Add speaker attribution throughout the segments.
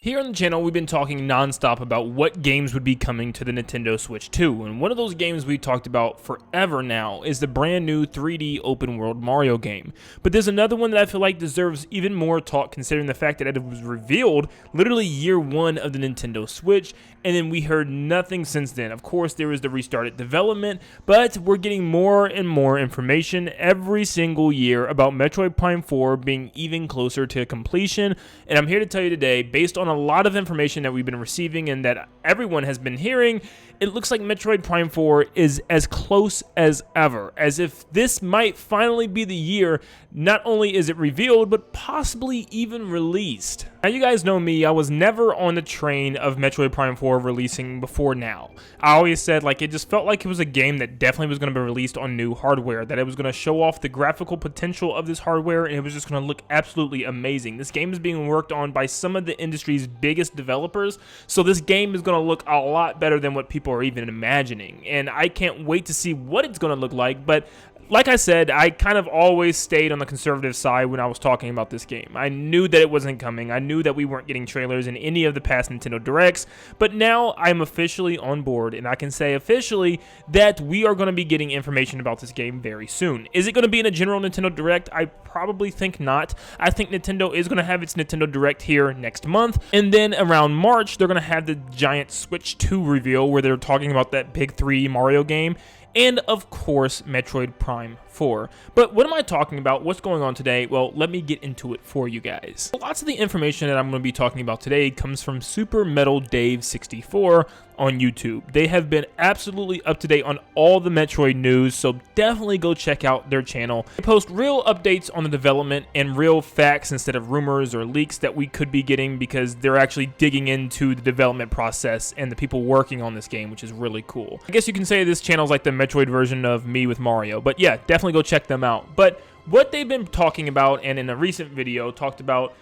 Speaker 1: Here on the channel, we've been talking non-stop about what games would be coming to the Nintendo Switch 2, and one of those games we talked about forever now is the brand new 3D open world Mario game. But there's another one that I feel like deserves even more talk considering the fact that it was revealed literally year one of the Nintendo Switch, and then we heard nothing since then. Of course, there was the restarted development, but we're getting more and more information every single year about Metroid Prime 4 being even closer to completion, and I'm here to tell you today, based on a lot of information that we've been receiving and that everyone has been hearing, it looks like Metroid Prime 4 is as close as ever, as if this might finally be the year not only is it revealed, but possibly even released. Now, you guys know me, I was never on the train of Metroid Prime 4 releasing before now. I always said, like, it just felt like it was a game that definitely was going to be released on new hardware, that it was going to show off the graphical potential of this hardware, and it was just going to look absolutely amazing. This game is being worked on by some of the industry's biggest developers, so this game is going to look a lot better than what people are even imagining, and I can't wait to see what it's going to look like. But like I said, I kind of always stayed on the conservative side when I was talking about this game. I knew that it wasn't coming. I knew that we weren't getting trailers in any of the past Nintendo Directs, but now I'm officially on board, and I can say officially that we are going to be getting information about this game very soon. Is it going to be in a general Nintendo Direct? I probably think not. I think Nintendo is going to have its Nintendo Direct here next month, and then around March, they're going to have the giant Switch 2 reveal where they're talking about that big 3D Mario game, and of course, Metroid Prime 4. But what am I talking about? What's going on today? Well, let me get into it for you guys. Lots of the information that I'm going to be talking about today comes from Super Metal Dave 64 on YouTube. They have been absolutely up to date on all the Metroid news, so definitely go check out their channel. They post real updates on the development and real facts instead of rumors or leaks that we could be getting, because they're actually digging into the development process and the people working on this game, which is really cool. I guess you can say this channel is like the Metroid version of me with Mario, but yeah, definitely go check them out. But what they've been talking about, and in a recent video talked about,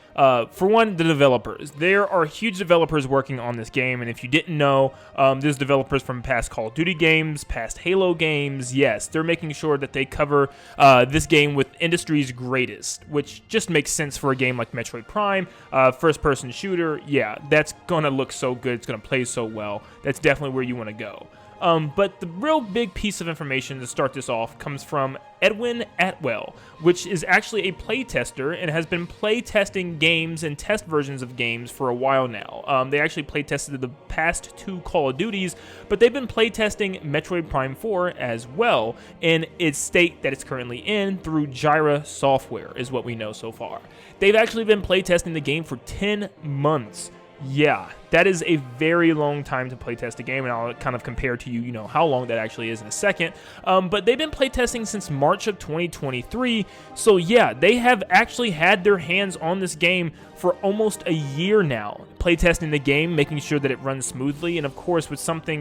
Speaker 1: for one, the developers. There are huge developers working on this game, and if you didn't know, there's developers from past Call of Duty games, past Halo games. Yes, they're making sure that they cover this game with industry's greatest, which just makes sense for a game like Metroid Prime, first-person shooter. Yeah, that's gonna look so good. It's gonna play so well. That's definitely where you want to go. But the real big piece of information to start this off comes from Edwin Atwell, which is actually a playtester and has been playtesting games and test versions of games for a while now. They actually playtested the past 2 Call of Duties, but they've been playtesting Metroid Prime 4 as well in its state that it's currently in through Gyra Software, is what we know so far. They've actually been playtesting the game for 10 months. Yeah, that is a very long time to playtest a game, and I'll kind of compare to you, how long that actually is in a second. But they've been playtesting since March of 2023, so yeah, they have actually had their hands on this game for almost a year now, playtesting the game, making sure that it runs smoothly, and of course, with something,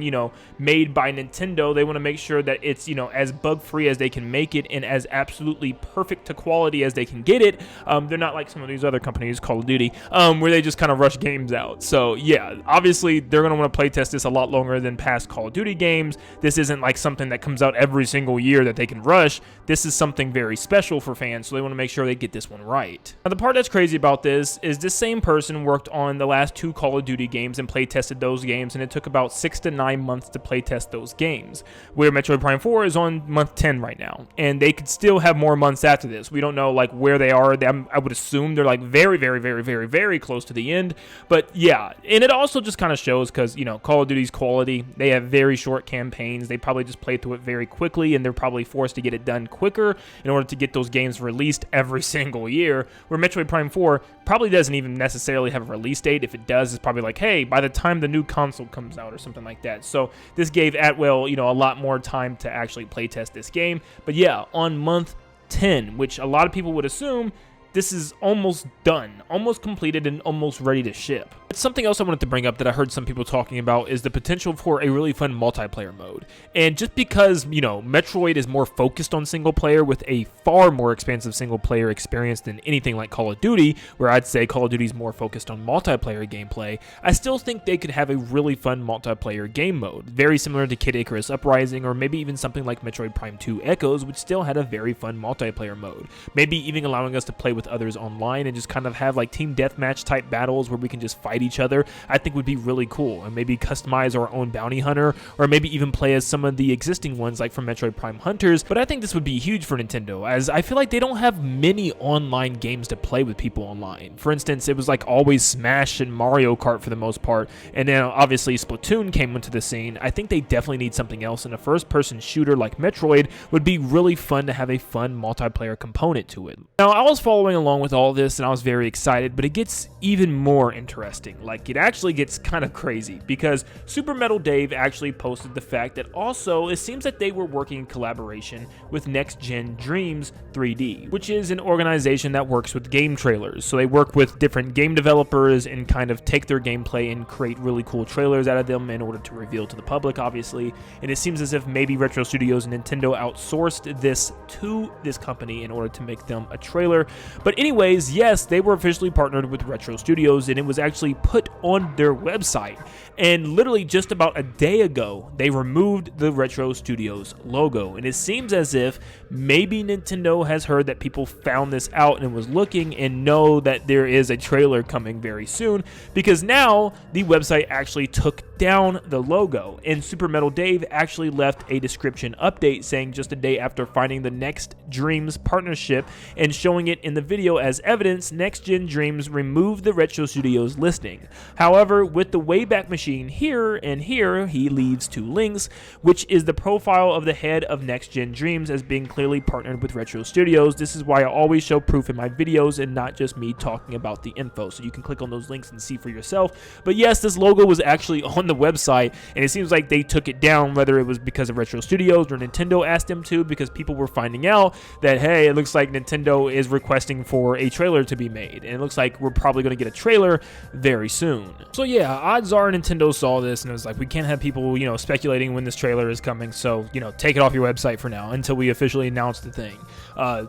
Speaker 1: made by Nintendo, they want to make sure that it's, as bug-free as they can make it, and as absolutely perfect to quality as they can get it. They're not like some of these other companies, Call of Duty, where they just kind of rush games out. So yeah, obviously, they're going to want to playtest this a lot longer than past Call of Duty games. This isn't like something that comes out every single year that they can rush. This is something very special for fans, so they want to make sure they get this one right. Now, the part that's crazy about this is this same person worked on the last 2 Call of Duty games and playtested those games, and it took about 6 to 9 months to playtest those games, where Metroid Prime 4 is on month 10 right now, and they could still have more months after this. We don't know like where they are. I would assume they're like very, very, very, very, very close to the end, but yeah, and it also just kind of shows because, Call of Duty's quality, they have very short campaigns. They probably just play through it very quickly, and they're probably forced to get it done quicker in order to get those games released every single year, where Metroid Prime 4 probably doesn't even necessarily have a release date. If it does, it's probably like, hey, by the time the new console comes out or something like that. So this gave Atwell, a lot more time to actually playtest this game. But yeah, on month 10, which a lot of people would assume this is almost done, almost completed, and almost ready to ship. But something else I wanted to bring up that I heard some people talking about is the potential for a really fun multiplayer mode. And just because, Metroid is more focused on single player with a far more expansive single player experience than anything like Call of Duty, where I'd say Call of Duty is more focused on multiplayer gameplay, I still think they could have a really fun multiplayer game mode, very similar to Kid Icarus Uprising, or maybe even something like Metroid Prime 2 Echoes, which still had a very fun multiplayer mode. Maybe even allowing us to play with with others online and just kind of have like team deathmatch type battles where we can just fight each other, I think would be really cool. And maybe customize our own bounty hunter, or maybe even play as some of the existing ones like from Metroid Prime Hunters. But I think this would be huge for Nintendo, as I feel like they don't have many online games to play with people online. For instance, it was like always Smash and Mario Kart for the most part, and then obviously Splatoon came into the scene. I think they definitely need something else, and a first-person shooter like Metroid would be really fun to have a fun multiplayer component to it. Now, I was following along with all this, and I was very excited, but it gets even more interesting. Like, it actually gets kind of crazy, because Super Metal Dave actually posted the fact that also it seems that they were working in collaboration with Next Gen Dreams 3D, which is an organization that works with game trailers. So they work with different game developers and kind of take their gameplay and create really cool trailers out of them in order to reveal to the public, obviously. And it seems as if maybe Retro Studios and Nintendo outsourced this to this company in order to make them a trailer. But anyways, yes, they were officially partnered with Retro Studios, and it was actually put on their website. And literally just about a day ago, they removed the Retro Studios logo. And it seems as if maybe Nintendo has heard that people found this out and was looking and know that there is a trailer coming very soon, because now the website actually took down the logo, and Super Metal Dave actually left a description update saying just a day after finding the Next Dreams partnership and showing it in the video as evidence, Next Gen Dreams removed the Retro Studios listing. However, with the Wayback Machine here and here, he leaves 2 links, which is the profile of the head of Next Gen Dreams as being clearly partnered with Retro Studios. This is why I always show proof in my videos and not just me talking about the info, so you can click on those links and see for yourself. But yes, this logo was actually on the website, and it seems like they took it down, whether it was because of Retro Studios or Nintendo asked them to, because people were finding out that, hey, it looks like Nintendo is requesting for a trailer to be made, and it looks like we're probably going to get a trailer very soon. So yeah, odds are Nintendo saw this and it was like, we can't have people, speculating when this trailer is coming, so, take it off your website for now until we officially announce the thing.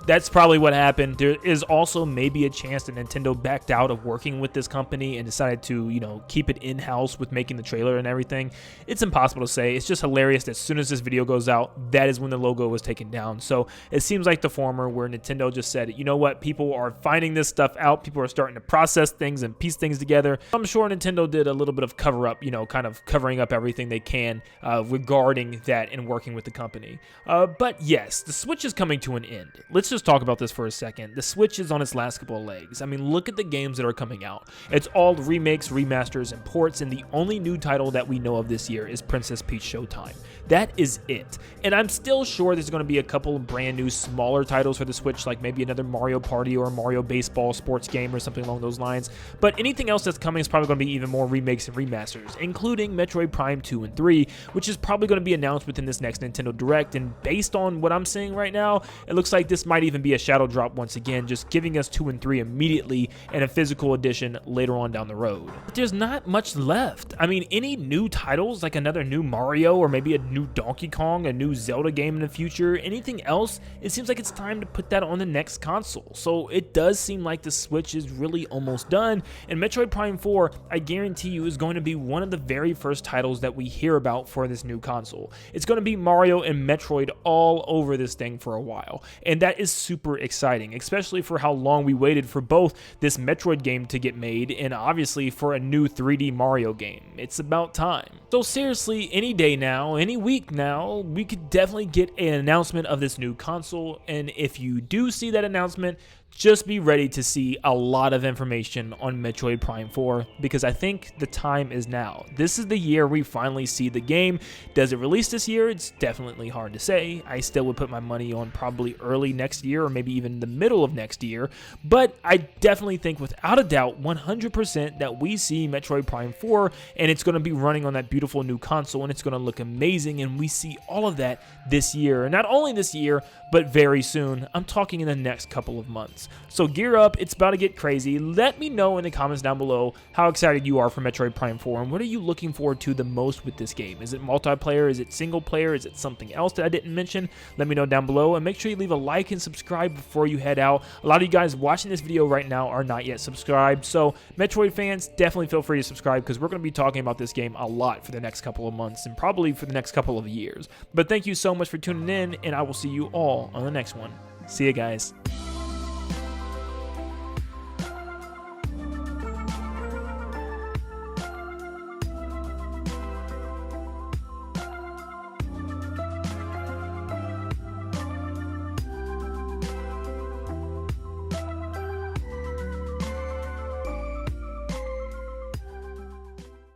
Speaker 1: That's probably what happened. There is also maybe a chance that Nintendo backed out of working with this company and decided to, keep it in-house with making the trailer and everything. It's impossible to say. It's just hilarious that as soon as this video goes out, that is when the logo was taken down. So it seems like the former, where Nintendo just said, you know what, people are finding this stuff out, people are starting to process things and piece things together. I'm sure Nintendo did a little bit of cover up, kind of covering up everything they can regarding that and working with the company. But yes, the Switch is coming to an end. Let's just talk about this for a second. The Switch is on its last couple of legs. I mean, look at the games that are coming out. It's all remakes, remasters, and ports, and the only new title that we know of this year is Princess Peach Showtime. That is it. And I'm still sure there's going to be a couple of brand new smaller titles for the Switch, like maybe another Mario Party or a Mario Baseball sports game or something along those lines. But anything else that's coming is probably going to be even more remakes and remasters, including Metroid Prime 2 and 3, which is probably going to be announced within this next Nintendo Direct. And based on what I'm seeing right now, it looks like this might even be a shadow drop once again, just giving us 2 and 3 immediately and a physical edition later on down the road. But there's not much left. I mean, any new titles, like another new Mario or maybe a new Donkey Kong, a new Zelda game in the future, anything else, it seems like it's time to put that on the next console. So it does seem like the Switch is really almost done, and Metroid Prime 4, I guarantee you, is going to be one of the very first titles that we hear about for this new console. It's going to be Mario and Metroid all over this thing for a while, and that is super exciting, especially for how long we waited for both this Metroid game to get made and obviously for a new 3D Mario game. It's about time. So seriously, any day now, any week now, we could definitely get an announcement of this new console, and if you do see that announcement, just be ready to see a lot of information on Metroid Prime 4, because I think the time is now. This is the year we finally see the game. Does it release this year? It's definitely hard to say. I still would put my money on probably early next year or maybe even the middle of next year, but I definitely think without a doubt 100% that we see Metroid Prime 4 and it's going to be running on that beautiful new console and it's going to look amazing, and we see all of that this year. And not only this year, but very soon. I'm talking in the next couple of months. So gear up, it's about to get crazy. Let me know in the comments down below how excited you are for Metroid Prime 4 and what are you looking forward to the most with this game. Is it multiplayer? Is it single player? Is it something else that I didn't mention? Let me know down below, and make sure you leave a like and subscribe before you head out. A lot of you guys watching this video right now are not yet subscribed, so Metroid fans, definitely feel free to subscribe because we're going to be talking about this game a lot for the next couple of months and probably for the next couple of years. But thank you so much for tuning in, and I will see you all on the next one. See you guys.